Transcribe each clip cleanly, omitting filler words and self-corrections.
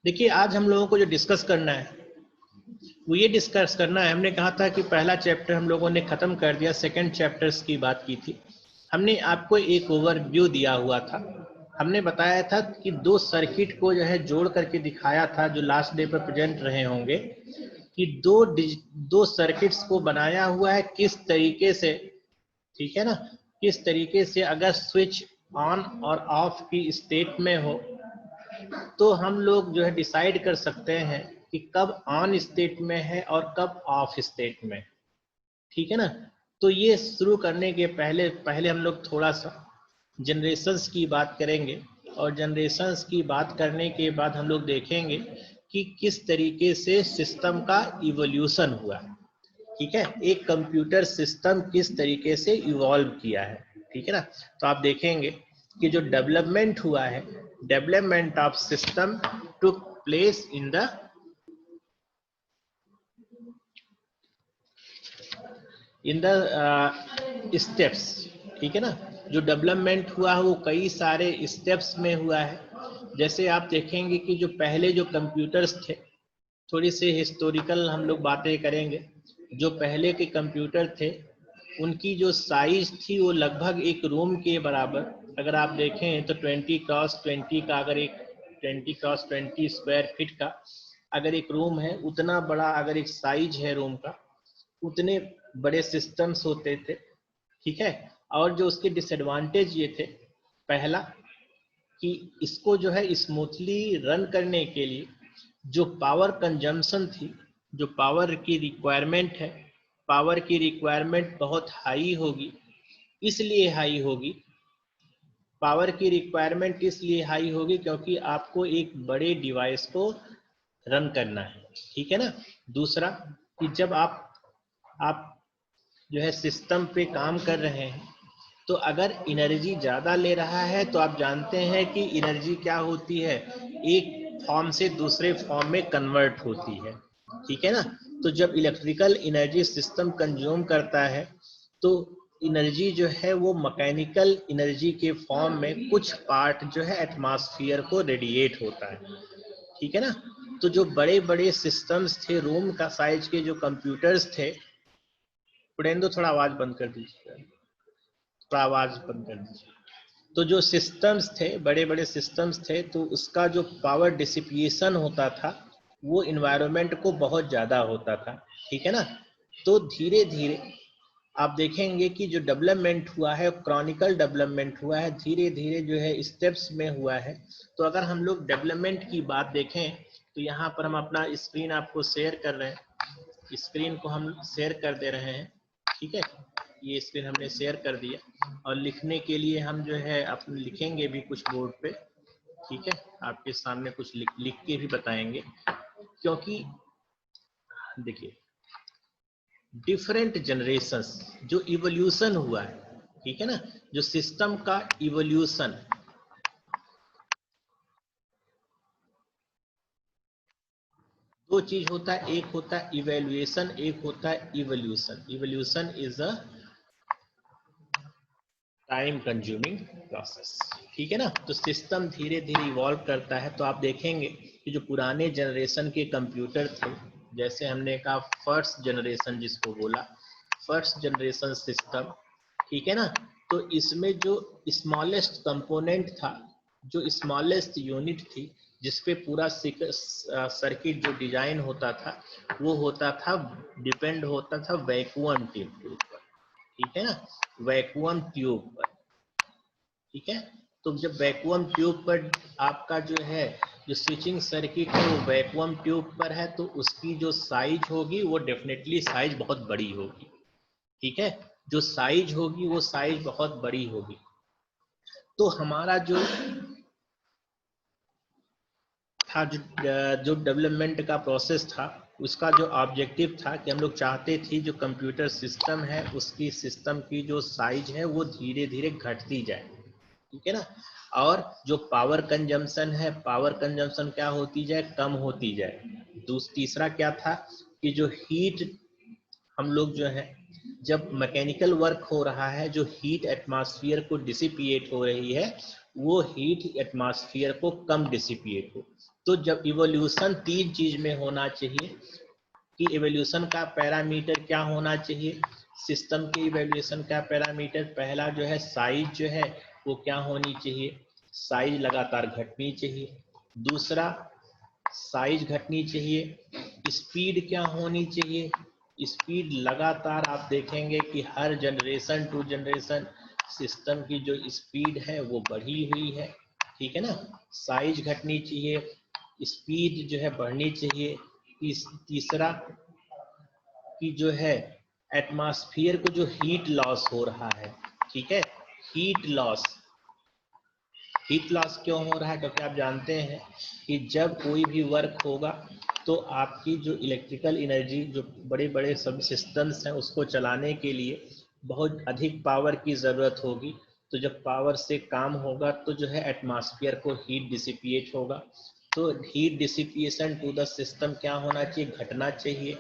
देखिए आज हम लोगों को जो डिस्कस करना है वो ये डिस्कस करना है, हमने कहा था कि पहला चैप्टर हम लोगों ने खत्म कर दिया, सेकंड चैप्टर्स की बात की थी। हमने आपको एक ओवरव्यू दिया हुआ था। हमने बताया था कि दो सर्किट को जो है जोड़ करके दिखाया था, जो लास्ट डे पर प्रेजेंट रहे होंगे, कि दो सर्किट्स को बनाया हुआ है किस तरीके से, ठीक है ना, किस तरीके से अगर स्विच ऑन और ऑफ की स्टेट में हो तो हम लोग जो है डिसाइड कर सकते हैं कि कब ऑन स्टेट में है और कब ऑफ स्टेट में, ठीक है ना। तो ये शुरू करने के पहले पहले हम लोग थोड़ा सा जनरेशंस की बात करेंगे, और जनरेशंस की बात करने के बाद हम लोग देखेंगे कि किस तरीके से सिस्टम का इवोल्यूशन हुआ है, ठीक है, एक कंप्यूटर सिस्टम किस तरीके से इवॉल्व किया है, ठीक है ना। तो आप देखेंगे कि जो डेवलपमेंट हुआ है, development of system took place in the steps, ठीक है ना। जो डेवलपमेंट हुआ है वो कई सारे स्टेप्स में हुआ है। जैसे आप देखेंगे कि जो पहले जो कंप्यूटर्स थे, थोड़ी सी हिस्टोरिकल हम लोग बातें करेंगे। जो पहले के कंप्यूटर थे उनकी जो साइज थी वो लगभग एक रूम के बराबर, अगर आप देखें तो 20x20 का, अगर एक 20x20 स्क्वायर फीट का अगर एक रूम है, उतना बड़ा अगर एक साइज है रूम का, उतने बड़े सिस्टम्स होते थे, ठीक है। और जो उसके डिसएडवांटेज ये थे, पहला कि इसको जो है स्मूथली रन करने के लिए जो पावर कंजम्पशन थी, जो पावर की रिक्वायरमेंट है, पावर की रिक्वायरमेंट बहुत हाई होगी। इसलिए हाई होगी, पावर की रिक्वायरमेंट इसलिए हाई होगी क्योंकि आपको एक बड़े डिवाइस को रन करना है, ठीक है ना। दूसरा कि जब आप जो है सिस्टम पे काम कर रहे हैं तो अगर एनर्जी ज़्यादा ले रहा है तो आप जानते हैं कि एनर्जी क्या होती है, एक फॉर्म से दूसरे फॉर्म में कन्वर्ट होती है, ठीक है ना। तो जब इलेक्ट्रिकल एनर्जी सिस्टम कंज्यूम करता है तो एनर्जी जो है वो मैकेनिकल एनर्जी के फॉर्म में कुछ पार्ट जो है एटमॉस्फेयर को रेडिएट होता है, ठीक है ना। तो जो बड़े बड़े सिस्टम्स थे, रूम का साइज के जो कंप्यूटर्स थे, पुडेंदो थोड़ा आवाज बंद कर दीजिए, थोड़ा आवाज बंद कर दीजिए। तो जो सिस्टम्स थे, बड़े बड़े सिस्टम्स थे, तो उसका जो पावर डिसिपिएशन होता था वो इन्वायरमेंट को बहुत ज़्यादा होता था, ठीक है ना। तो धीरे धीरे आप देखेंगे कि जो डेवलपमेंट हुआ है, क्रॉनिकल डेवलपमेंट हुआ है, धीरे धीरे जो है स्टेप्स में हुआ है। तो अगर हम लोग डेवलपमेंट की बात देखें तो यहाँ पर हम अपना स्क्रीन आपको शेयर कर रहे हैं, स्क्रीन को हम शेयर कर दे रहे हैं, ठीक है। ये स्क्रीन हमने शेयर कर दिया और लिखने के लिए हम जो है अपने लिखेंगे भी कुछ बोर्ड पे, ठीक है, आपके सामने कुछ लिख के भी बताएंगे। क्योंकि देखिए डिफरेंट जनरेशंस जो इवोल्यूशन हुआ है, ठीक है ना, जो सिस्टम का इवोल्यूशन, दो चीज होता है, एक होता है इवेल्युएशन, एक होता है evolution. Evolution is a time consuming process, ठीक है ना। तो सिस्टम धीरे धीरे इवॉल्व करता है। तो आप देखेंगे कि जो पुराने जनरेशन के कंप्यूटर थे, जैसे हमने कहा फर्स्ट जनरेशन जिसको बोला, फर्स्ट जनरेशन सिस्टम, ठीक है ना। तो इसमें जो स्मॉलेस्ट कंपोनेंट था, जो स्मॉलेस्ट यूनिट थी, जिसपे पूरा सर्किट जो डिजाइन होता था वो होता था, डिपेंड होता था वैक्यूम ट्यूब के ऊपर, ठीक है ना, वैक्यूम ट्यूब पर, ठीक है। तो जब वैक्यूम ट्यूब पर आपका जो है जो स्विचिंग सर्किट है वो वैक्यूम ट्यूब पर है, तो उसकी जो साइज होगी वो डेफिनेटली साइज बहुत बड़ी होगी, ठीक है। जो साइज होगी वो साइज बहुत बड़ी होगी। तो हमारा जो था, जो डेवलपमेंट का प्रोसेस था, उसका जो ऑब्जेक्टिव था कि हम लोग चाहते थे जो कंप्यूटर सिस्टम है उसकी सिस्टम की जो साइज है वो धीरे धीरे घटती जाए, ठीक है ना। और जो पावर कंजम्पशन है, पावर कंजम्पशन क्या होती जाए, कम होती जाए। तीसरा क्या था कि जो हीट हम लोग जो है जब मैकेनिकल वर्क हो रहा है, जो हीट एटमॉस्फेयर को डिसिपिएट हो रही है, वो हीट एटमॉस्फेयर को कम डिसिपिएट हो। तो जब इवोल्यूशन 3 चीज में होना चाहिए कि इवोल्यूशन का पैरामीटर क्या होना चाहिए, सिस्टम के इवोल्यूशन का पैरामीटर पहला जो है साइज जो है वो क्या होनी चाहिए, साइज लगातार घटनी चाहिए। दूसरा साइज घटनी चाहिए। स्पीड क्या होनी चाहिए, स्पीड लगातार आप देखेंगे कि हर जनरेशन टू जनरेशन सिस्टम की जो स्पीड है वो बढ़ी हुई है, ठीक है ना। साइज घटनी चाहिए, स्पीड जो है बढ़नी चाहिए। तीसरा कि जो है एटमॉस्फेयर को जो हीट लॉस हो रहा है, ठीक है, हीट लॉस क्यों हो रहा है, क्योंकि आप जानते हैं कि जब कोई भी वर्क होगा तो आपकी जो इलेक्ट्रिकल एनर्जी, जो बड़े बड़े सब सिस्टम्स हैं उसको चलाने के लिए बहुत अधिक पावर की ज़रूरत होगी। तो जब पावर से काम होगा तो जो है एटमॉस्फेयर को हीट डिसिपिएट होगा। तो heat dissipation to the system क्या होना चाहिए, घटना चाहिए।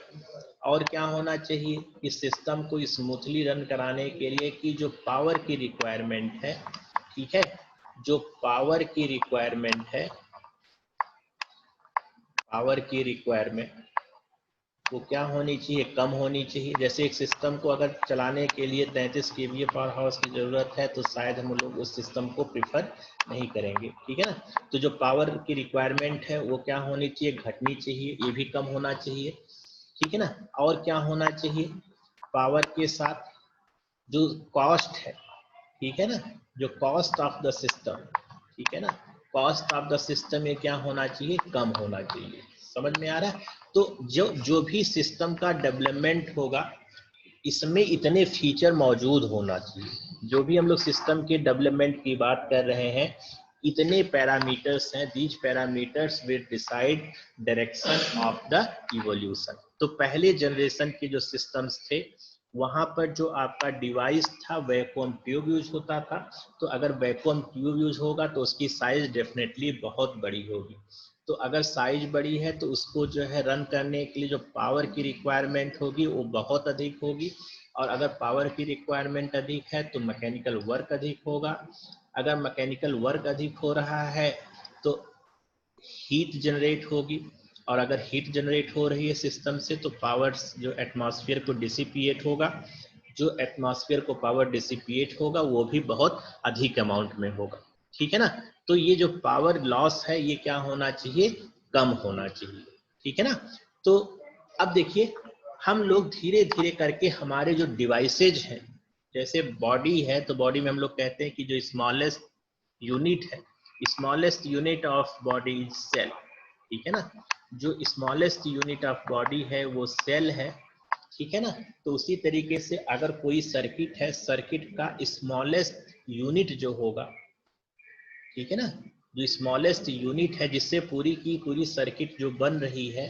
और क्या होना चाहिए, इस सिस्टम को स्मूथली रन कराने के लिए कि जो पावर की रिक्वायरमेंट है, ठीक है, जो पावर की रिक्वायरमेंट वो क्या होनी चाहिए, कम होनी चाहिए। जैसे एक सिस्टम को अगर चलाने के लिए 33 kVA पावर हाउस की ज़रूरत है तो शायद हम लोग उस सिस्टम को प्रिफर नहीं करेंगे, ठीक है ना। तो जो पावर की रिक्वायरमेंट है वो क्या होनी चाहिए, घटनी चाहिए, ये भी कम होना चाहिए, ठीक है ना। और क्या होना चाहिए, पावर के साथ जो कॉस्ट है, ठीक है ना, जो कॉस्ट ऑफ द सिस्टम, ठीक है ना, कॉस्ट ऑफ द सिस्टम में क्या होना चाहिए, कम होना चाहिए। समझ में आ रहा है। तो जो भी सिस्टम का डेवलपमेंट होगा इसमें इतने फीचर मौजूद होना चाहिए। जो भी हम लोग सिस्टम के डेवलपमेंट की बात कर रहे हैं, इतने पैरामीटर्स हैं, these parameters will decide direction of the evolution. तो पहले जनरेशन के जो सिस्टम्स थे वहां पर जो आपका डिवाइस था वैक्यूम ट्यूब यूज होता था। तो अगर वैक्यूम ट्यूब यूज होगा तो उसकी साइज डेफिनेटली बहुत बड़ी होगी। तो अगर साइज बड़ी है तो उसको जो है रन करने के लिए जो पावर की रिक्वायरमेंट होगी वो बहुत अधिक होगी। और अगर पावर की रिक्वायरमेंट अधिक है तो मैकेनिकल वर्क अधिक होगा। अगर मैकेनिकल वर्क अधिक हो रहा है तो हीट जनरेट होगी। और अगर हीट जनरेट हो रही है सिस्टम से तो पावर जो एटमॉस्फेयर को डिसिपिएट होगा, जो एटमॉस्फेयर को पावर डिसिपिएट होगा वो भी बहुत अधिक अमाउंट में होगा, ठीक है ना। तो ये जो पावर लॉस है ये क्या होना चाहिए, कम होना चाहिए, ठीक है ना। तो अब देखिए हम लोग धीरे धीरे करके हमारे जो डिवाइसेज हैं, जैसे बॉडी है तो बॉडी में हम लोग कहते हैं कि जो स्मॉलेस्ट यूनिट है, smallest unit of body is cell, ठीक है ना। जो स्मॉलेस्ट यूनिट ऑफ बॉडी है वो सेल है, ठीक है ना। तो उसी तरीके से अगर कोई सर्किट है, सर्किट का स्मॉलेस्ट यूनिट जो होगा, ठीक है ना, जो स्मॉलेस्ट यूनिट है जिससे पूरी की पूरी सर्किट जो बन रही है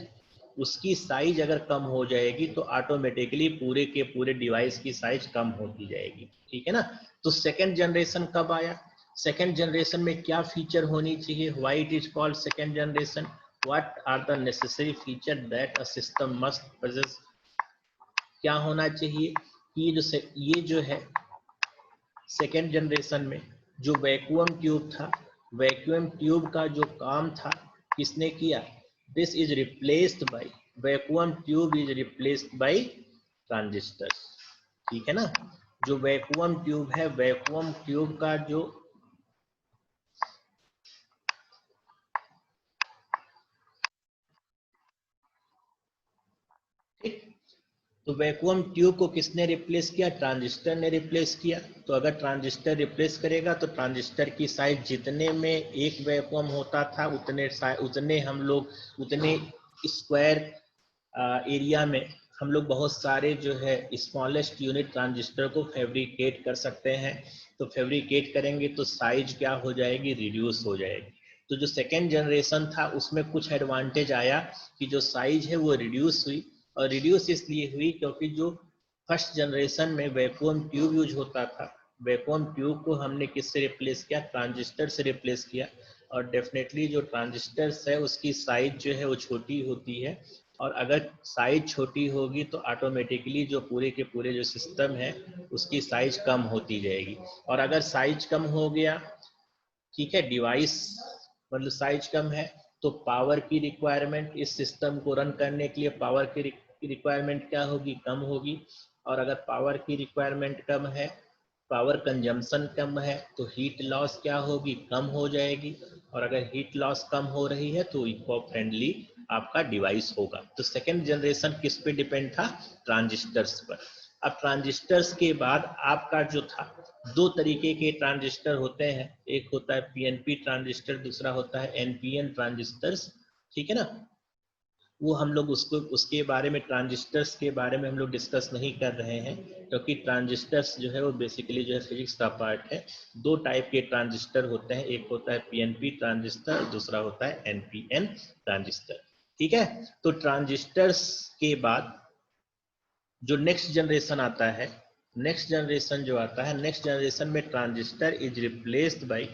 उसकी साइज अगर कम हो जाएगी तो ऑटोमेटिकली पूरे के पूरे डिवाइस की साइज कम होती जाएगी, ठीक है ना। तो सेकेंड जनरेशन कब आया, सेकेंड जनरेशन में क्या फीचर होनी चाहिए, why it is called second generation, what are the necessary feature that a system must possess. क्या होना चाहिए कि ये जो है सेकेंड जनरेशन में जो वैक्यूम ट्यूब था, वैक्यूम ट्यूब का जो काम था किसने किया, this is replaced bye, vacuum tube is replaced bye transistor, ठीक है ना। जो वैक्यूम ट्यूब है, वैक्यूम ट्यूब का जो ठीक, तो वैक्यूम ट्यूब को किसने रिप्लेस किया, ट्रांजिस्टर ने रिप्लेस किया। तो अगर ट्रांजिस्टर रिप्लेस करेगा तो ट्रांजिस्टर की साइज जितने में एक वैक्यूम होता था उतने हम लोग उतने स्क्वायर एरिया में हम लोग बहुत सारे जो है स्मॉलेस्ट यूनिट ट्रांजिस्टर को फैब्रिकेट कर सकते हैं। तो फैब्रिकेट करेंगे तो साइज क्या हो जाएगी, रिड्यूस हो जाएगी। तो जो सेकेंड जनरेशन था उसमें कुछ एडवांटेज आया कि जो साइज है वो रिड्यूस हुई। और रिड्यूस इसलिए हुई क्योंकि जो फर्स्ट जनरेशन में वैक्यूम ट्यूब यूज होता था, वैक्यूम ट्यूब को हमने किससे रिप्लेस किया, ट्रांजिस्टर से रिप्लेस किया। और डेफिनेटली जो ट्रांजिस्टर है उसकी साइज जो है वो छोटी होती है, और अगर साइज छोटी होगी तो ऑटोमेटिकली जो पूरे के पूरे जो सिस्टम है उसकी साइज कम होती जाएगी। और अगर साइज कम हो गया, ठीक है, डिवाइस मतलब साइज कम है, तो पावर की रिक्वायरमेंट इस सिस्टम को रन करने के लिए पावर की रिक्वायरमेंट क्या होगी, कम होगी। और अगर पावर की रिक्वायरमेंट कम है, पावर कंजम्पशन कम है, तो हीट लॉस क्या होगी, कम हो जाएगी। और अगर हीट लॉस कम हो रही है तो इको फ्रेंडली आपका डिवाइस होगा। तो सेकेंड जनरेशन किस पे डिपेंड था, ट्रांजिस्टर्स पर। अब ट्रांजिस्टर्स के बाद आपका जो था, दो तरीके के ट्रांजिस्टर होते हैं, एक होता है पीएनपी ट्रांजिस्टर, दूसरा होता है एनपीएन ट्रांजिस्टर्स, ठीक है ना। वो हम लोग उसको उसके बारे में, ट्रांजिस्टर्स के बारे में हम लोग डिस्कस नहीं कर रहे हैं, क्योंकि ट्रांजिस्टर्स जो है वो बेसिकली जो है फिजिक्स का पार्ट है। दो टाइप के ट्रांजिस्टर होते हैं, एक होता है पीएनपी ट्रांजिस्टर, दूसरा होता है एनपीएन ट्रांजिस्टर, ठीक है। तो ट्रांजिस्टर्स के बाद जो नेक्स्ट जनरेशन आता है, नेक्स्ट जनरेशन जो आता है, नेक्स्ट जनरेशन में ट्रांजिस्टर इज रिप्लेस्ड बाय,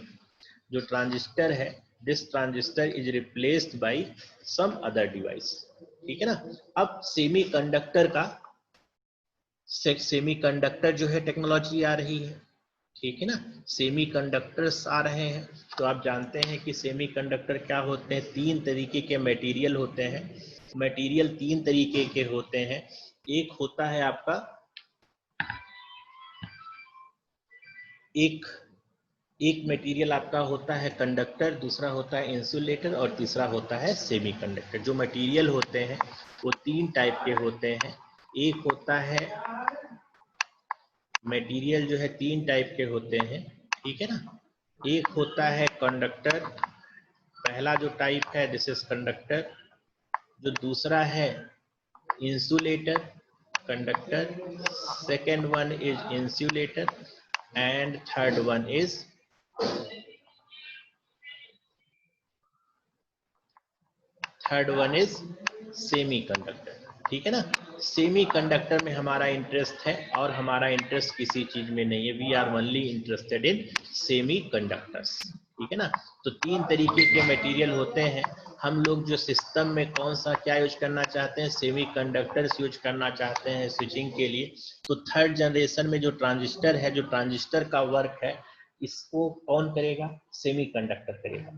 जो ट्रांजिस्टर है, this transistor is replaced by some other device, ठीक है ना। अब सेमीकंडक्टर का, सेमीकंडक्टर जो है टेक्नोलॉजी आ रही है, ठीक है ना, सेमीकंडक्टर्स आ रहे हैं। तो आप जानते हैं कि सेमीकंडक्टर क्या होते हैं, तीन तरीके के मटेरियल होते हैं। मटेरियल तीन तरीके के होते हैं, एक होता है आपका, एक मटेरियल आपका होता है कंडक्टर, दूसरा होता है इंसुलेटर और तीसरा होता है सेमीकंडक्टर। जो मटेरियल होते हैं वो तीन टाइप के होते हैं। एक होता है मटेरियल जो है तीन टाइप के होते हैं, ठीक है ना। एक होता है कंडक्टर, पहला जो टाइप है दिस इज कंडक्टर। जो दूसरा है insulator, conductor, second one is insulator and third one is semiconductor, ठीक है ना। सेमीकंडक्टर में हमारा इंटरेस्ट है और हमारा इंटरेस्ट किसी चीज में नहीं है, we are only interested in semiconductors, ठीक है ना। तो तीन तरीके के मटेरियल होते हैं, हम लोग जो सिस्टम में कौन सा क्या यूज करना चाहते हैं, सेमीकंडक्टर्स यूज करना चाहते हैं स्विचिंग के लिए। तो थर्ड जनरेशन में जो ट्रांजिस्टर है, जो ट्रांजिस्टर का वर्क है, इसको कौन करेगा, सेमीकंडक्टर करेगा,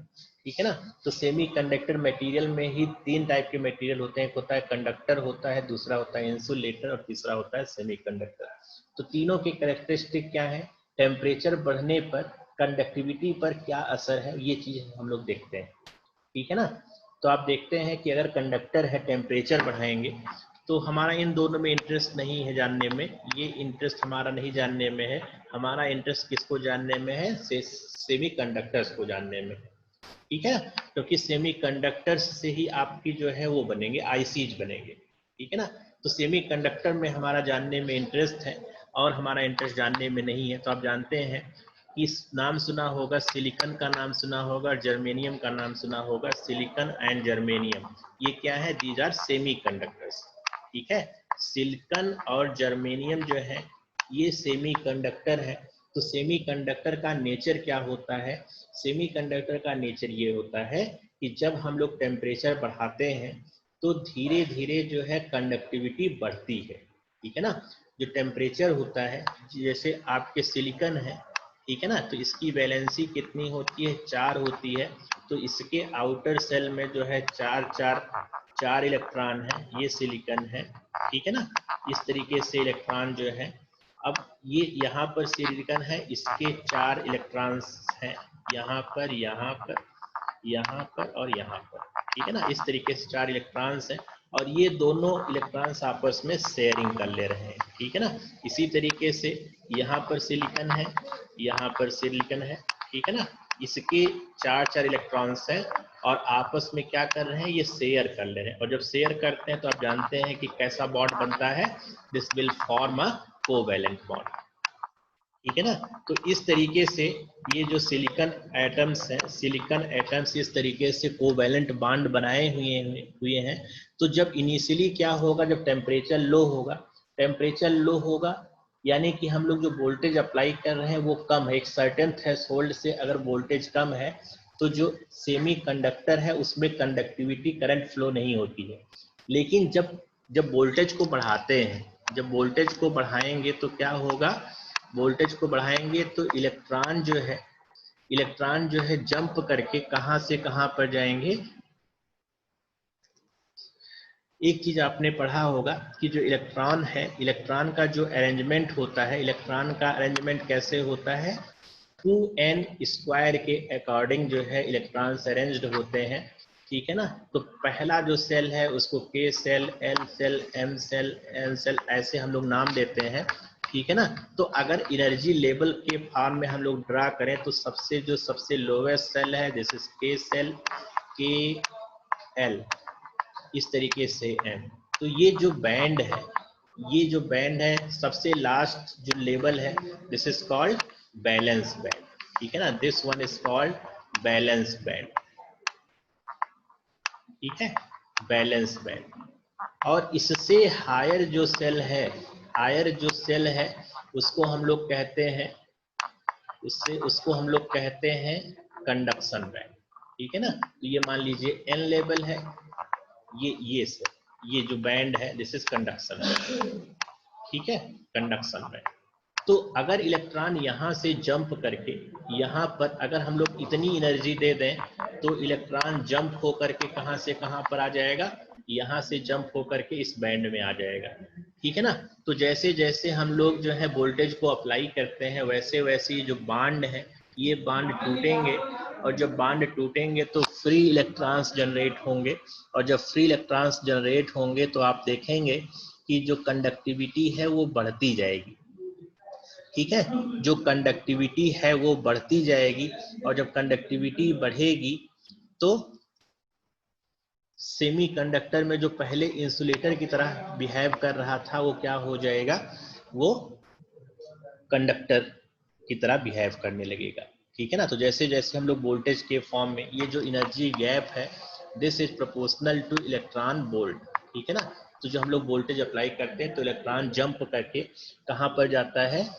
ठीक है ना। तो सेमीकंडक्टर मटेरियल में ही तीन टाइप के मटेरियल होते हैं, एक होता है कंडक्टर होता है, दूसरा होता है इंसुलेटर और तीसरा होता है सेमीकंडक्टर। तो तीनों के कैरेक्टरिस्टिक क्या है, टेम्परेचर बढ़ने पर कंडक्टिविटी पर क्या असर है, ये चीज हम लोग देखते हैं, ठीक है ना। तो आप देखते हैं कि अगर कंडक्टर है, टेम्परेचर बढ़ाएंगे, तो हमारा इन दोनों में इंटरेस्ट नहीं है जानने में, ये इंटरेस्ट हमारा नहीं जानने में है, हमारा इंटरेस्ट किसको जानने में है, सेमीकंडक्टर्स को जानने में, ठीक है। क्योंकि सेमीकंडक्टर्स से ही आपकी जो है वो बनेंगे, आईसीज बनेंगे, ठीक है ना। तो सेमीकंडक्टर में हमारा जानने में इंटरेस्ट है और हमारा इंटरेस्ट जानने में नहीं है। तो आप जानते हैं कि नाम सुना होगा, सिलिकॉन का नाम सुना होगा, जर्मेनियम का नाम सुना होगा, सिलिकॉन एंड जर्मेनियम, ये क्या है, दीज आर सेमीकंडक्टर्स, ठीक है। सिलिकॉन और जर्मेनियम जो है ये सेमीकंडक्टर है। तो सेमीकंडक्टर का नेचर क्या होता है, सेमीकंडक्टर का नेचर ये होता है कि जब हम लोग टेम्परेचर बढ़ाते हैं तो धीरे धीरे जो है कंडक्टिविटी बढ़ती है, ठीक है ना। जो टेम्परेचर होता है, जैसे आपके सिलिकॉन है, ठीक है ना, तो इसकी वैलेंसी कितनी होती है, 4 होती है। तो इसके आउटर सेल में जो है चार इलेक्ट्रॉन है, ये सिलिकॉन है, ठीक है ना। इस तरीके से इलेक्ट्रॉन जो है, अब ये यहाँ पर सिलिकॉन है, इसके 4 इलेक्ट्रॉन्स हैं, यहाँ पर, यहाँ पर, यहाँ पर और यहाँ पर, ठीक है ना। इस तरीके से 4 इलेक्ट्रॉन्स हैं और ये दोनों इलेक्ट्रॉन्स आपस में शेयरिंग कर ले रहे हैं, ठीक है ना। इसी तरीके से यहाँ पर सिलिकॉन है, यहाँ पर सिलिकॉन है, ठीक है ना। इसके 4 इलेक्ट्रॉन्स हैं और आपस में क्या कर रहे हैं, ये शेयर कर ले रहे हैं। और जब शेयर करते हैं तो आप जानते हैं कि कैसा बॉन्ड बनता है, this will form a covalent bond, ठीक है ना। तो इस तरीके से ये जो सिलिकॉन एटम्स हैं, सिलिकॉन एटम्स इस तरीके से कोवैलेंट बॉन्ड बनाए हुए हैं। तो जब इनिशियली क्या होगा, जब टेम्परेचर लो होगा, टेम्परेचर लो होगा यानी कि हम लोग जो वोल्टेज अप्लाई कर रहे हैं वो कम है, एक सर्टेन थ्रेशोल्ड से अगर वोल्टेज कम है तो जो सेमीकंडक्टर है उसमें कंडक्टिविटी, करंट फ्लो नहीं होती है। लेकिन जब जब वोल्टेज को बढ़ाते हैं, जब वोल्टेज को बढ़ाएंगे तो क्या होगा, वोल्टेज को बढ़ाएंगे तो इलेक्ट्रॉन जो है जंप करके कहां से कहां पर जाएंगे। एक चीज आपने पढ़ा होगा कि जो इलेक्ट्रॉन है, इलेक्ट्रॉन का जो अरेंजमेंट होता है, इलेक्ट्रॉन का अरेंजमेंट कैसे होता है, 2n² के अकॉर्डिंग जो है इलेक्ट्रॉन्स अरेंज्ड होते हैं, ठीक है ना। तो पहला जो सेल है उसको k cell, l cell, m cell, n cell ऐसे हम लोग नाम देते हैं, ठीक है ना। तो अगर एनर्जी लेवल के फॉर्म में हम लोग ड्रा करें तो सबसे लोवेस्ट सेल है, this is k cell, k l, इस तरीके से m। तो ये जो बैंड है, ये जो बैंड है, सबसे लास्ट जो लेवल है, this is called balance band, ठीक है ना। This one is called balance band, ठीक है, बैलेंस बैंड। और इससे हायर जो सेल है, हायर जो सेल है उसको हम लोग कहते हैं, उसको हम लोग कहते हैं कंडक्शन बैंड, ठीक है ना। तो ये मान लीजिए n लेवल है, ये सेल, ये जो बैंड है दिस इज कंडक्शन बैंड, ठीक है, कंडक्शन बैंड। तो अगर इलेक्ट्रॉन यहाँ से जंप करके यहाँ पर अगर हम लोग इतनी एनर्जी दे दें तो इलेक्ट्रॉन जंप होकर के कहाँ से कहाँ पर आ जाएगा, यहाँ से जंप होकर के इस बैंड में आ जाएगा, ठीक है ना। तो जैसे जैसे हम लोग जो है वोल्टेज को अप्लाई करते हैं वैसे वैसे जो बांड है ये बांड टूटेंगे, और जब बांड टूटेंगे तो फ्री इलेक्ट्रॉन्स जनरेट होंगे, और जब फ्री इलेक्ट्रॉन्स जनरेट होंगे तो आप देखेंगे कि जो कंडक्टिविटी है वो बढ़ती जाएगी, ठीक है, जो कंडक्टिविटी है वो बढ़ती जाएगी। और जब कंडक्टिविटी बढ़ेगी तो सेमीकंडक्टर में जो पहले इंसुलेटर की तरह बिहेव कर रहा था वो क्या हो जाएगा, वो कंडक्टर की तरह बिहेव करने लगेगा, ठीक है ना। तो जैसे जैसे हम लोग वोल्टेज के फॉर्म में ये जो एनर्जी गैप है this is proportional two electron volt, ठीक है ना। तो जो हम लोग वोल्टेज अप्लाई करते हैं तो इलेक्ट्रॉन जंप करके कहाँ पर जाता है,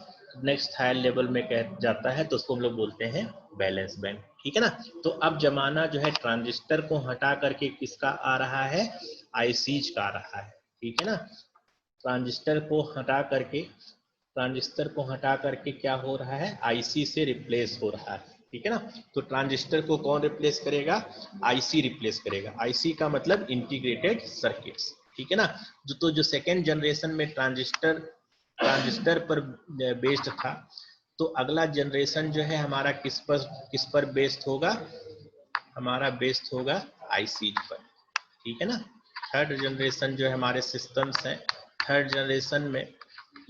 नेक्स्ट हायर लेवल में जाता है, तो उसको हम लोग बोलते हैं बैलेंस बैंड, ठीक है ना। तो अब जमाना जो है ट्रांजिस्टर को हटा करके किसका आ रहा है, आईसीज का आ रहा है, ठीक है ना। ट्रांजिस्टर को हटा करके क्या हो रहा है, आईसी से रिप्लेस हो रहा है, ठीक है ना। तो ट्रांजिस्टर को कौन रिप्लेस करेगा, आईसी रिप्लेस करेगा। आईसी का मतलब इंटीग्रेटेड सर्किट्स, ठीक है ना। जो सेकेंड जनरेशन में ट्रांजिस्टर पर बेस्ड था, तो अगला जनरेशन जो है हमारा किस पर बेस्ड होगा, हमारा बेस्ड होगा आईसी पर, ठीक है ना। थर्ड जनरेशन जो है हमारे सिस्टम्स हैं, थर्ड जनरेशन में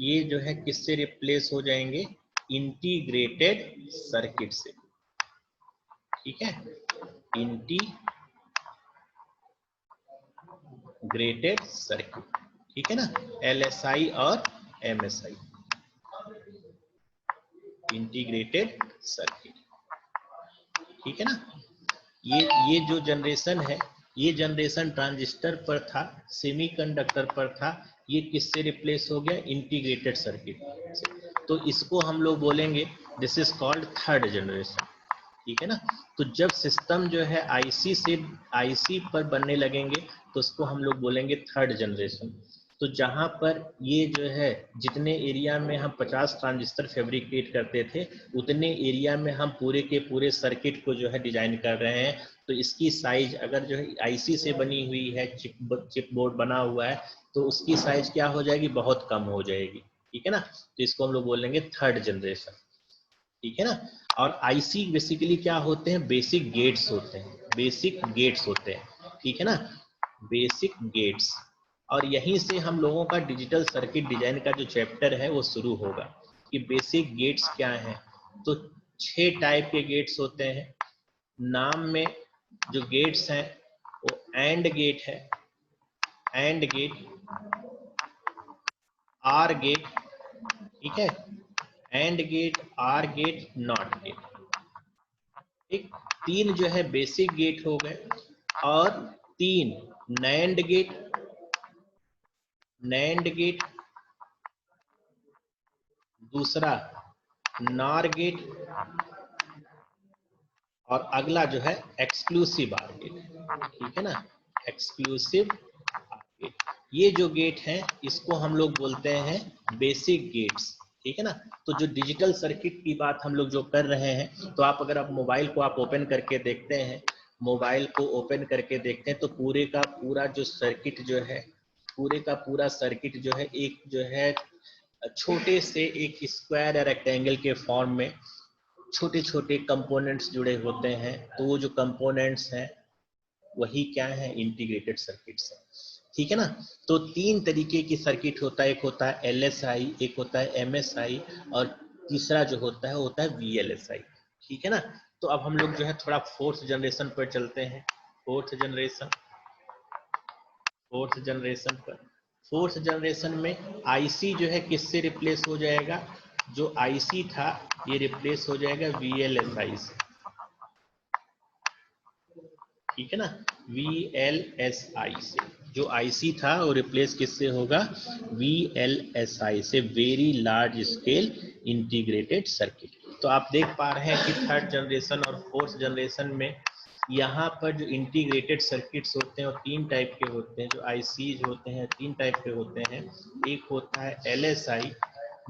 ये जो है किससे रिप्लेस हो जाएंगे, इंटीग्रेटेड सर्किट से, ठीक है, इंटीग्रेटेड सर्किट, ठीक है ना, एलएसआई और एमएसआई, इंटीग्रेटेड सर्किट, ठीक है ना। ये जो जनरेशन है, ये जनरेशन ट्रांजिस्टर पर था, सेमीकंडक्टर पर था, ये किससे रिप्लेस हो गया, इंटीग्रेटेड सर्किट से। तो इसको हम लोग बोलेंगे this is called third generation, ठीक है ना। तो जब सिस्टम जो है आईसी पर बनने लगेंगे तो उसको हम लोग बोलेंगे थर्ड जनरेशन। तो जहां पर ये जो है जितने एरिया में हम 50 ट्रांजिस्टर फैब्रिकेट करते थे उतने एरिया में हम पूरे के पूरे सर्किट को जो है डिजाइन कर रहे हैं, तो इसकी साइज अगर जो है आईसी से बनी हुई है, चिप बोर्ड बना हुआ है, तो उसकी साइज क्या हो जाएगी, बहुत कम हो जाएगी, ठीक है ना। तो इसको हम लोग बोलेंगे थर्ड जनरेशन, ठीक है ना। और आईसी बेसिकली क्या होते हैं, बेसिक गेट्स होते हैं, बेसिक गेट्स होते हैं, ठीक है ना, बेसिक गेट्स। और यहीं से हम लोगों का डिजिटल सर्किट डिजाइन का जो चैप्टर है वो शुरू होगा कि बेसिक गेट्स क्या हैं। तो 6 टाइप के गेट्स होते हैं, नाम में जो गेट्स हैं वो एंड गेट है, एंड गेट, आर गेट, ठीक है, and gate, or gate, not gate, ठीक। 3 जो है बेसिक गेट हो गए, और 3 नैंड गेट, दूसरा नॉर गेट, और अगला जो है एक्सक्लूसिव आर गेट, ठीक है ना, एक्सक्लूसिव। ये जो गेट हैं इसको हम लोग बोलते हैं बेसिक गेट्स, ठीक है ना। तो जो डिजिटल सर्किट की बात हम लोग जो कर रहे हैं, तो आप अगर आप मोबाइल को आप ओपन करके देखते हैं, मोबाइल को ओपन करके देखते हैं तो पूरे का पूरा जो सर्किट जो है, पूरे का पूरा सर्किट जो है एक जो है छोटे से एक स्क्वायर या रेक्टेंगल के फॉर्म में छोटे छोटे कंपोनेंट्स जुड़े होते हैं। तो वो जो कंपोनेंट्स हैं वही क्या है, इंटीग्रेटेड सर्किट्स है, ठीक है ना। तो तीन तरीके की सर्किट होता है, एक होता है एलएसआई, एक होता है एमएसआई, और तीसरा जो होता है वो होता है वीएलएसआई, ठीक है ना। तो अब हम लोग जो है थोड़ा फोर्थ जनरेशन पर चलते हैं। फोर्थ जनरेशन, फोर्थ जनरेशन पर, फोर्थ जनरेशन में आईसी जो है किससे रिप्लेस हो जाएगा, जो आईसी था ये रिप्लेस हो जाएगा वीएलएसआई से, ठीक है ना। VLSI से जो आईसी था वो रिप्लेस किससे होगा, VLSI से, very large scale integrated circuit. तो आप देख पा रहे हैं कि थर्ड जनरेशन और फोर्थ जनरेशन में यहाँ पर जो इंटीग्रेटेड सर्किट्स होते हैं वो तीन टाइप के होते हैं, जो आईसीज होते हैं तीन टाइप के होते हैं। एक होता है LSI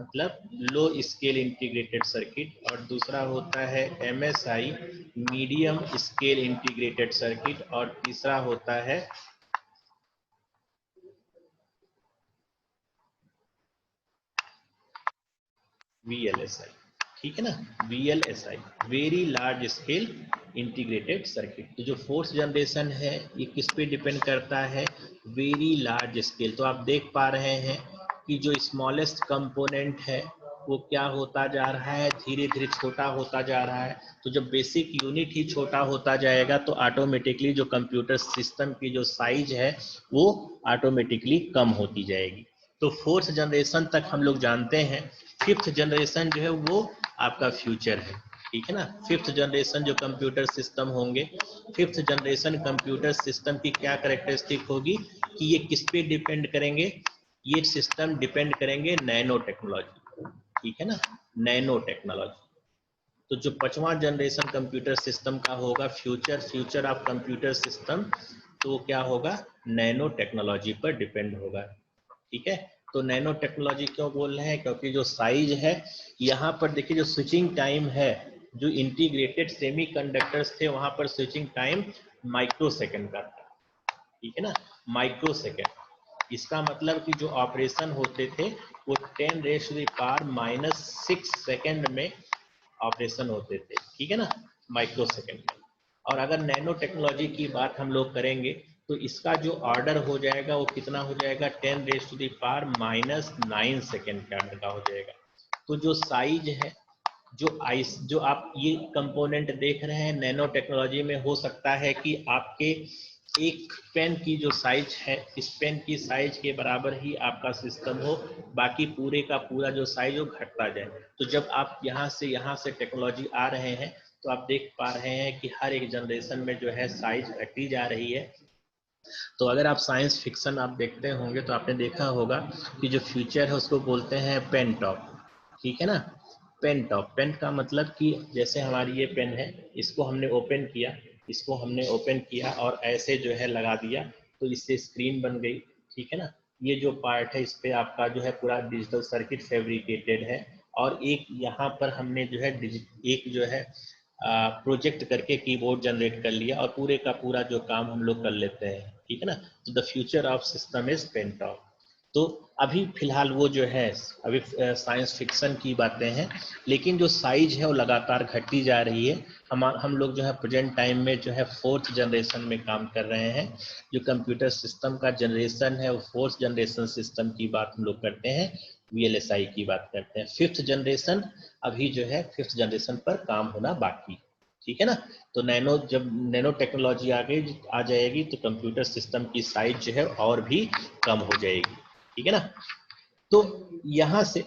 मतलब लो स्केल इंटीग्रेटेड सर्किट, और दूसरा होता है MSI medium scale integrated circuit, और तीसरा होता है VLSI, ठीक है ना। VLSI very large scale integrated circuit. तो जो फोर्थ जनरेशन है ये किस पे डिपेंड करता है, वेरी लार्ज स्केल। तो आप देख पा रहे हैं कि जो स्मॉलेस्ट कंपोनेंट है वो क्या होता जा रहा है, धीरे धीरे छोटा होता जा रहा है। तो जब बेसिक यूनिट ही छोटा होता जाएगा तो ऑटोमेटिकली जो कंप्यूटर सिस्टम की जो साइज है वो ऑटोमेटिकली कम होती जाएगी। तो फोर्थ जनरेशन तक हम लोग जानते हैं। फिफ्थ जनरेशन जो है वो आपका फ्यूचर है, ठीक है ना। फिफ्थ जनरेशन जो कंप्यूटर सिस्टम होंगे, फिफ्थ जनरेशन कंप्यूटर सिस्टम की क्या कैरेक्टरिस्टिक होगी कि ये किस पे डिपेंड करेंगे, ये सिस्टम डिपेंड करेंगे नैनो टेक्नोलॉजी, ठीक है ना, नैनो टेक्नोलॉजी। तो जो पांचवा जनरेशन कंप्यूटर सिस्टम का होगा future, future of computer system, तो क्या होगा, नैनो टेक्नोलॉजी पर डिपेंड होगा, ठीक है। तो नैनो टेक्नोलॉजी क्यों बोल रहे हैं, क्योंकि जो साइज है यहाँ पर देखिए, जो स्विचिंग टाइम है, जो इंटीग्रेटेड सेमीकंडक्टर्स थे वहां पर स्विचिंग टाइम माइक्रो सेकेंड का था, ठीक है ना, माइक्रो सेकेंड। इसका मतलब कि जो ऑपरेशन होते थे वो 10⁻⁻⁶ सेकेंड में ऑपरेशन होते थे, ठीक है ना, माइक्रो सेकेंड में। और अगर नैनो टेक्नोलॉजी की बात हम लोग करेंगे तो इसका जो ऑर्डर हो जाएगा वो कितना हो जाएगा, 10⁻⁹ सेकेंड के ऑर्डर का हो जाएगा। तो जो साइज है, जो आप ये कंपोनेंट देख रहे हैं नैनो टेक्नोलॉजी में, हो सकता है कि आपके एक पेन की जो साइज है, इस पेन की साइज के बराबर ही आपका सिस्टम हो, बाकी पूरे का पूरा जो साइज हो घटता जाए। तो जब आप यहाँ से टेक्नोलॉजी आ रहे हैं तो आप देख पा रहे हैं कि हर एक जनरेशन में जो है साइज घटती जा रही है। तो अगर आप साइंस फिक्शन आप देखते होंगे तो आपने देखा होगा कि जो फ्यूचर है उसको बोलते हैं पेन टॉप, ठीक है ना। पेन टॉप, पेन का मतलब कि जैसे हमारी ये पेन है, इसको हमने ओपन किया, इसको हमने ओपन किया और ऐसे जो है लगा दिया तो इससे स्क्रीन बन गई, ठीक है ना। ये जो पार्ट है इस पे आपका जो है पूरा डिजिटल सर्किट फैब्रिकेटेड है, और एक यहाँ पर हमने जो है एक जो है प्रोजेक्ट करके कीबोर्ड जनरेट कर लिया और पूरे का पूरा जो काम हम लोग कर लेते हैं, ठीक है ना। तो the future of system is pen top. तो अभी फिलहाल वो जो है अभी साइंस फिक्शन की बातें हैं, लेकिन जो साइज है वो लगातार घटती जा रही है। हम लोग जो है प्रेजेंट टाइम में जो है फोर्थ जनरेशन में काम कर रहे हैं। जो कंप्यूटर सिस्टम का जनरेशन है वो फोर्थ जनरेशन सिस्टम की बात हम लोग करते हैं, VLSI की बात करते हैं। फिफ्थ जनरेशन अभी जो है फिफ्थ जनरेशन पर काम होना बाकी, ठीक है ना। तो जब नैनो टेक्नोलॉजी आ जाएगी तो कंप्यूटर सिस्टम की साइज जो है और भी कम हो जाएगी, ठीक है ना। तो यहाँ से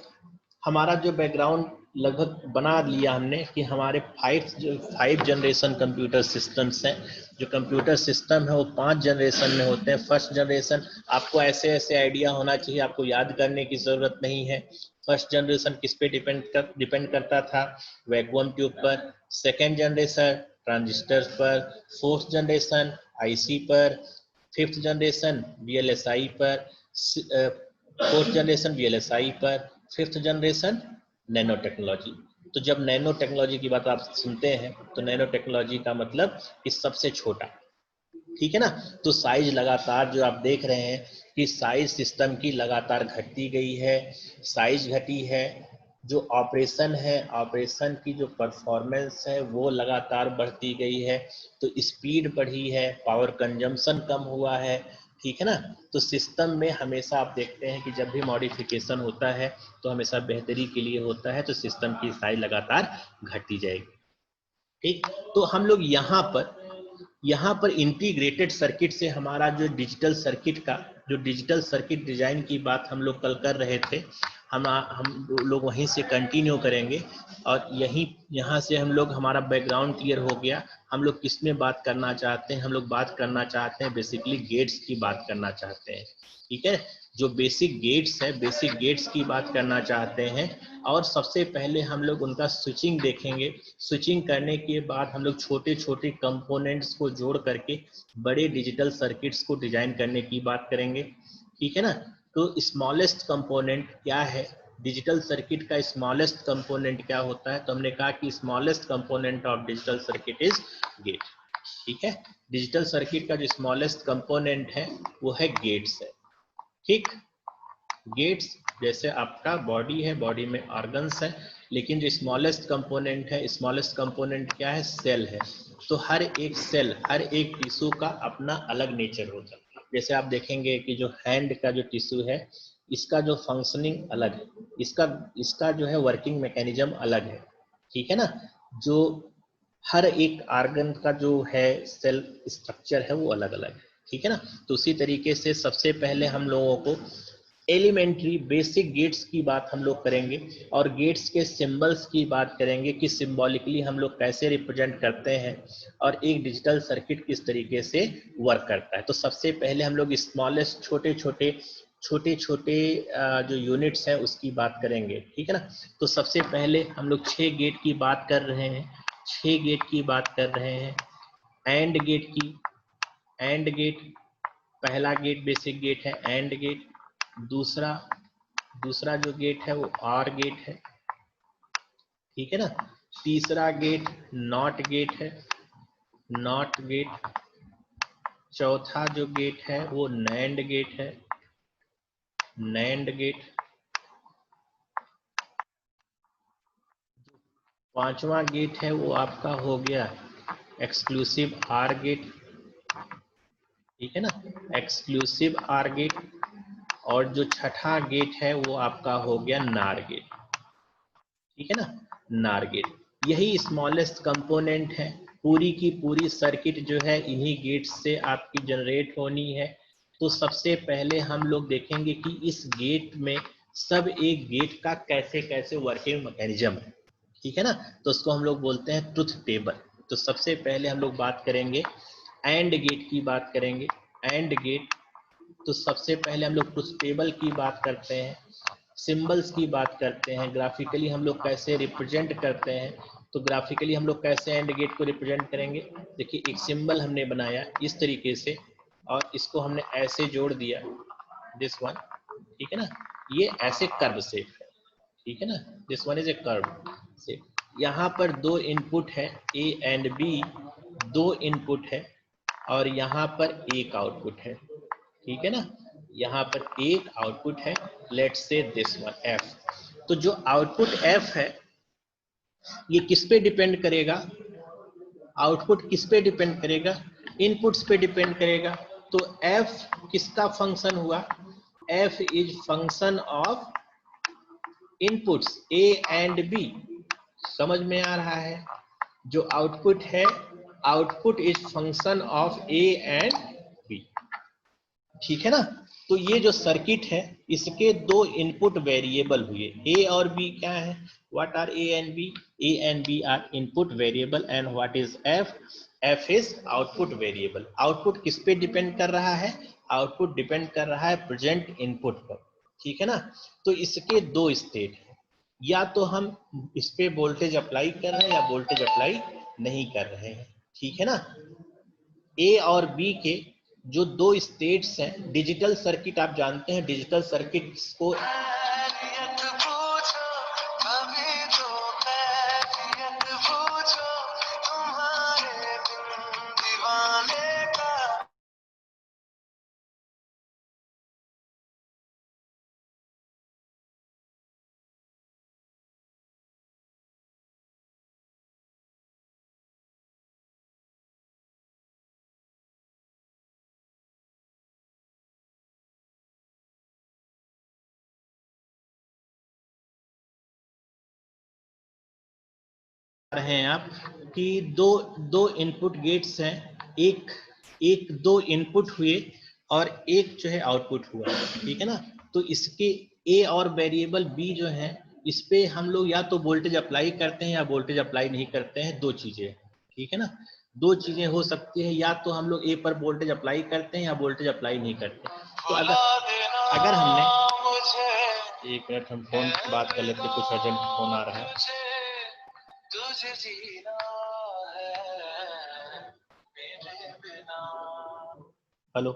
हमारा जो बैकग्राउंड लगभग बना लिया हमने कि हमारे फाइव जनरेशन कंप्यूटर सिस्टम्स हैं। जो कंप्यूटर सिस्टम है वो 5 जनरेशन में होते हैं। फर्स्ट जनरेशन आपको ऐसे ऐसे आइडिया होना चाहिए, आपको याद करने की जरूरत नहीं है। फर्स्ट जनरेशन किस पे डिपेंड करता था, वैक्यूम ट्यूब पर। सेकेंड जनरेशन ट्रांजिस्टर पर। फोर्थ जनरेशन आईसी पर। फिफ्थ जनरेशन VLSI पर। फोर्थ जनरेशन VLSI पर, फिफ्थ जनरेशन नैनो टेक्नोलॉजी। तो जब नैनो टेक्नोलॉजी की बात आप सुनते हैं तो नैनो टेक्नोलॉजी का मतलब कि सबसे छोटा, ठीक है ना। तो साइज लगातार जो आप देख रहे हैं कि साइज सिस्टम की लगातार घटती गई है, साइज घटी है, जो ऑपरेशन है, ऑपरेशन की जो परफॉर्मेंस है वो लगातार बढ़ती गई है, तो स्पीड बढ़ी है, पावर कंजम्पशन कम हुआ है, ठीक है ना। तो सिस्टम में हमेशा आप देखते हैं कि जब भी मॉडिफिकेशन होता है तो हमेशा बेहतरी के लिए होता है, तो सिस्टम की साइज लगातार घटती जाएगी, ठीक। तो हम लोग यहाँ पर इंटीग्रेटेड सर्किट से हमारा जो डिजिटल सर्किट का, जो डिजिटल सर्किट डिजाइन की बात हम लोग कल कर रहे थे, हम लोग वहीं से कंटिन्यू करेंगे। और यहाँ से हम लोग, हमारा बैकग्राउंड क्लियर हो गया। हम लोग किस में बात करना चाहते हैं, हम लोग बात करना चाहते हैं बेसिकली गेट्स की बात करना चाहते हैं, ठीक है। जो बेसिक गेट्स है, बेसिक गेट्स की बात करना चाहते हैं। और सबसे पहले हम लोग उनका स्विचिंग देखेंगे। स्विचिंग करने के बाद हम लोग छोटे छोटे कंपोनेंट्स को जोड़ करके बड़े डिजिटल सर्किट्स को डिजाइन करने की बात करेंगे, ठीक है ना। तो स्मॉलेस्ट कंपोनेंट क्या है, डिजिटल सर्किट का स्मॉलेस्ट कंपोनेंट क्या होता है, तो हमने कहा कि smallest component of digital circuit is get, ठीक है। डिजिटल सर्किट का जो स्मॉलेस्ट कंपोनेंट है वो है गेट्स है, ठीक। गेट्स जैसे आपका बॉडी है, बॉडी में ऑर्गन्स है, लेकिन जो स्मॉलेस्ट कंपोनेंट है, स्मॉलेस्ट कंपोनेंट क्या है, सेल है। तो हर एक सेल, हर एक टिश्यू का अपना अलग नेचर होता है। जैसे आप देखेंगे कि जो हैंड का जो टिश्यू है, इसका जो फंक्शनिंग अलग है, इसका जो है वर्किंग मैकेनिज्म अलग है, ठीक है ना। जो हर एक ऑर्गन का जो है सेल स्ट्रक्चर है वो अलग अलग है, ठीक है ना। तो उसी तरीके से सबसे पहले हम लोगों को एलिमेंट्री बेसिक गेट्स की बात हम लोग करेंगे, और गेट्स के सिंबल्स की बात करेंगे कि सिंबॉलिकली हम लोग कैसे रिप्रेजेंट करते हैं और एक डिजिटल सर्किट किस तरीके से वर्क करता है। तो सबसे पहले हम लोग स्मॉलेस्ट छोटे छोटे जो यूनिट्स हैं उसकी बात करेंगे, ठीक है ना। तो सबसे पहले हम लोग 6 गेट की बात कर रहे हैं, 6 गेट की बात कर रहे हैं। एंड गेट की, एंड गेट, पहला गेट बेसिक गेट है एंड गेट। दूसरा जो गेट है वो आर गेट है, ठीक है ना। तीसरा गेट नॉट गेट है, नॉट गेट। चौथा जो गेट है वो नैंड गेट है, नैंड गेट। पांचवा गेट है वो आपका हो गया एक्सक्लूसिव आर गेट, ठीक है ना, एक्सक्लूसिव आर गेट। और जो छठा गेट है वो आपका हो गया नार गेट, ठीक है ना, नार गेट। यही स्मॉलेस्ट कंपोनेंट है। पूरी की पूरी सर्किट जो है इन्हीं गेट्स से आपकी जनरेट होनी है। तो सबसे पहले हम लोग देखेंगे कि इस गेट में सब एक गेट का कैसे कैसे वर्किंग मैकेनिज्म है, ठीक है ना। तो उसको हम लोग बोलते हैं ट्रुथ टेबल। तो सबसे पहले हम लोग बात करेंगे एंड गेट की बात करेंगे, एंड गेट। तो सबसे पहले हम लोग ट्रुथ टेबल की बात करते हैं, सिंबल्स की बात करते हैं, ग्राफिकली हम लोग कैसे रिप्रेजेंट करते हैं। तो ग्राफिकली हम लोग कैसे एंड गेट को रिप्रेजेंट करेंगे, देखिए एक सिंबल हमने बनाया इस तरीके से और इसको हमने ऐसे जोड़ दिया, दिस वन, ठीक है ना। ये ऐसे कर्व शेप है, ठीक है ना, this one is a curve shape. यहाँ पर दो इनपुट है ए एंड बी, दो इनपुट है, और यहाँ पर एक आउटपुट है, ठीक है ना। यहाँ पर एक आउटपुट है, let's say this one F. तो जो आउटपुट एफ है ये किस पे डिपेंड करेगा, आउटपुट किस पे डिपेंड करेगा, इनपुट्स पे डिपेंड करेगा। तो एफ किसका फंक्शन हुआ, F is function of inputs A and B. समझ में आ रहा है, जो आउटपुट है, output is function of A and B, ठीक है ना। तो ये जो सर्किट है इसके दो इनपुट वेरिएबल हुए, ए और बी क्या है, what are A and B, A and B are input variable, and what is F, F is output variable. Output किस पे डिपेंड कर रहा है, आउटपुट डिपेंड कर रहा है प्रेजेंट इनपुट पर, ठीक है ना। तो इसके दो स्टेट है, या तो हम इस पे वोल्टेज अप्लाई कर रहे हैं या वोल्टेज अप्लाई नहीं कर रहे हैं, ठीक है ना। ए और बी के जो दो स्टेट्स हैं, डिजिटल सर्किट आप जानते हैं, डिजिटल सर्किट्स को रहे हैं आप कि दो इनपुट गेट्स हैं, एक दो इनपुट हुए और एक जो है आउटपुट हुआ, ठीक है ना। तो इसके ए और वेरिएबल बी जो है, इस पे हम लोग या तो वोल्टेज अप्लाई करते हैं या वोल्टेज अप्लाई नहीं करते हैं, दो चीजें, ठीक है ना। दो चीजें हो सकती है, या तो हम लोग ए पर वोल्टेज अप्लाई करते हैं या वोल्टेज अप्लाई नहीं करते। तो अगर हमने, एक मिनट हम फोन बात कर लेते, कुछ अर्जेंट फोन आ रहा है। तुझे जीना है मेरे बिना। हेलो।